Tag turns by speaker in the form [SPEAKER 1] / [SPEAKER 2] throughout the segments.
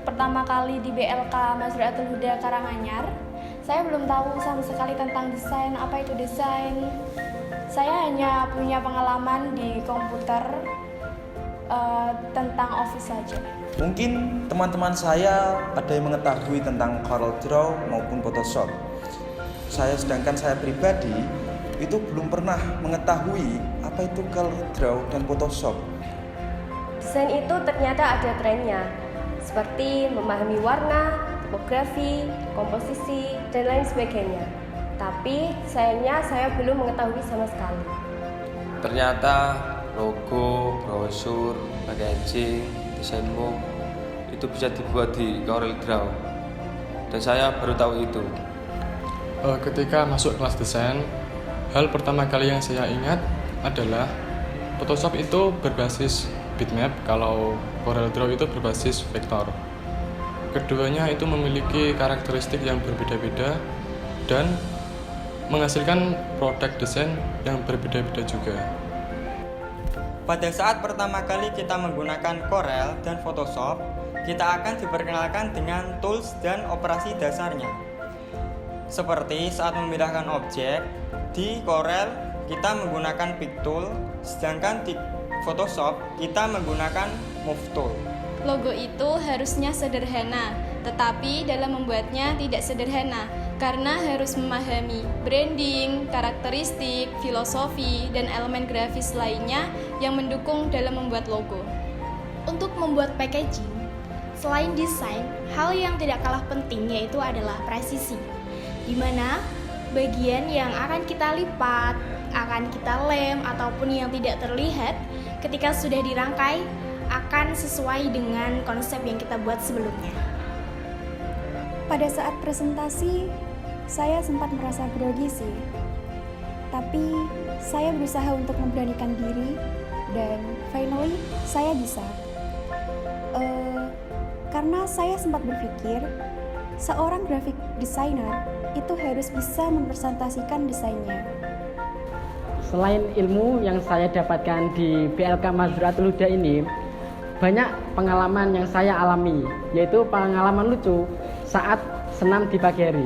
[SPEAKER 1] Pertama kali di BLK Mazruatul Huda Karanganyar, saya belum tahu sama sekali tentang desain, apa itu desain. Saya hanya punya pengalaman di komputer tentang Office saja.
[SPEAKER 2] Mungkin teman-teman saya ada yang mengetahui tentang CorelDRAW maupun Photoshop. Sedangkan saya pribadi itu belum pernah mengetahui apa itu CorelDRAW dan Photoshop.
[SPEAKER 3] Desain itu ternyata ada trennya, seperti memahami warna, topografi, komposisi, dan lain sebagainya. Tapi sayangnya saya belum mengetahui sama sekali.
[SPEAKER 4] Ternyata logo, brosur, packaging, desain MOOC itu bisa dibuat di CorelDRAW. Dan saya baru tahu itu.
[SPEAKER 5] Ketika masuk kelas desain, hal pertama kali yang saya ingat adalah Photoshop itu berbasis bitmap, kalau CorelDRAW itu berbasis vektor. Keduanya itu memiliki karakteristik yang berbeda-beda dan menghasilkan produk desain yang berbeda-beda juga.
[SPEAKER 6] Pada saat pertama kali kita menggunakan Corel dan Photoshop, kita akan diperkenalkan dengan tools dan operasi dasarnya. Seperti saat memindahkan objek, di Corel kita menggunakan Pick Tool, sedangkan di Photoshop kita menggunakan Move Tool.
[SPEAKER 1] Logo itu harusnya sederhana, tetapi dalam membuatnya tidak sederhana karena harus memahami branding, karakteristik, filosofi, dan elemen grafis lainnya yang mendukung dalam membuat logo.
[SPEAKER 7] Untuk membuat packaging, selain desain, hal yang tidak kalah penting yaitu adalah presisi, di mana bagian yang akan kita lipat, akan kita lem, ataupun yang tidak terlihat ketika sudah dirangkai akan sesuai dengan konsep yang kita buat sebelumnya.
[SPEAKER 8] Pada saat presentasi, saya sempat merasa grogi sih. Tapi saya berusaha untuk memberanikan diri dan finally saya bisa. Karena saya sempat berpikir, seorang graphic designer itu harus bisa mempresentasikan desainnya.
[SPEAKER 9] Selain ilmu yang saya dapatkan di BLK Mazruatul Huda ini, banyak pengalaman yang saya alami, yaitu pengalaman lucu saat senam di pagi hari.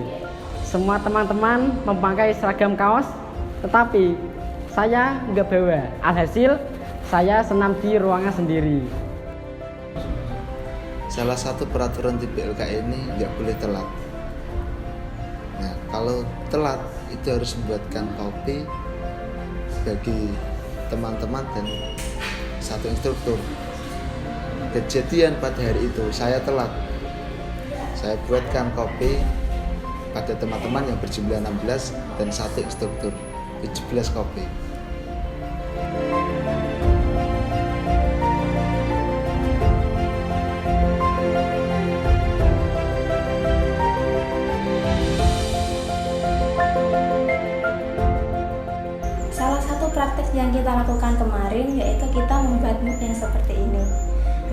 [SPEAKER 9] Semua teman-teman memakai seragam kaos, tetapi saya nggak bawa. Alhasil, saya senam di ruangan sendiri.
[SPEAKER 10] Salah satu peraturan di BLK ini nggak boleh telat. Nah, kalau telat itu harus membuatkan kopi bagi teman-teman dan satu instruktur. Kejadian pada hari itu saya telat. Saya buatkan kopi pada teman-teman yang berjumlah 16 dan satu instruktur, 17 kopi.
[SPEAKER 11] Praktek yang kita lakukan kemarin yaitu kita membuat mood yang seperti ini.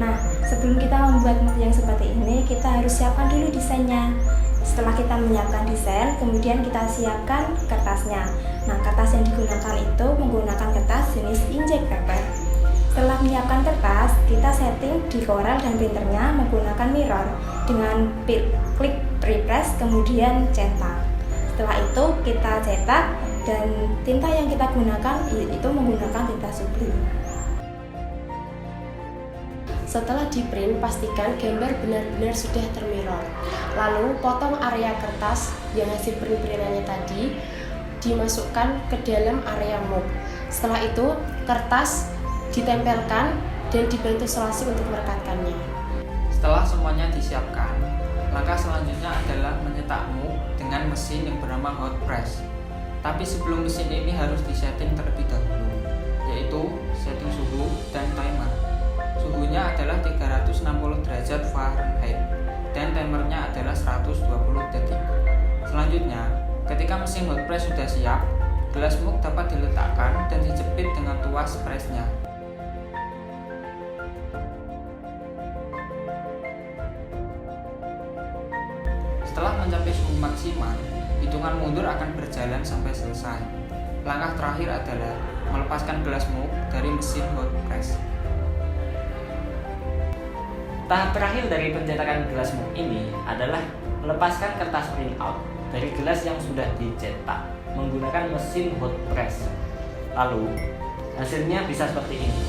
[SPEAKER 11] Nah, sebelum kita membuat mood yang seperti ini, kita harus siapkan dulu desainnya. Setelah kita menyiapkan desain, kemudian kita siapkan kertasnya. Nah, kertas yang digunakan itu menggunakan kertas jenis inkjet paper. Setelah menyiapkan kertas, kita setting di Corel dan printernya menggunakan mirror dengan klik prepress kemudian cetak. Setelah itu kita cetak dan tinta yang kita gunakan itu menggunakan tinta Sublime.
[SPEAKER 3] Setelah di print, pastikan gambar benar-benar sudah termirror. Lalu potong area kertas yang hasil print-printannya tadi dimasukkan ke dalam area MOOC. Setelah itu kertas ditempelkan dan dibantu selasi untuk merekatkannya.
[SPEAKER 12] Setelah semuanya disiapkan, langkah selanjutnya adalah mencetak MOOC dengan mesin yang bernama hot press. Tapi sebelum mesin ini harus disetting terlebih dahulu, yaitu setting suhu, derajat Fahrenheit dan timernya adalah 120 detik. Selanjutnya, ketika mesin hot press sudah siap, gelas mug dapat diletakkan dan dijepit dengan tuas presnya. Setelah mencapai suhu maksimal, hitungan mundur akan berjalan sampai selesai. Langkah terakhir adalah melepaskan gelas mug dari mesin hot press.
[SPEAKER 13] Tahap terakhir dari pencetakan gelas mug ini adalah melepaskan kertas printout dari gelas yang sudah dicetak menggunakan mesin hot press. Lalu, hasilnya bisa seperti ini.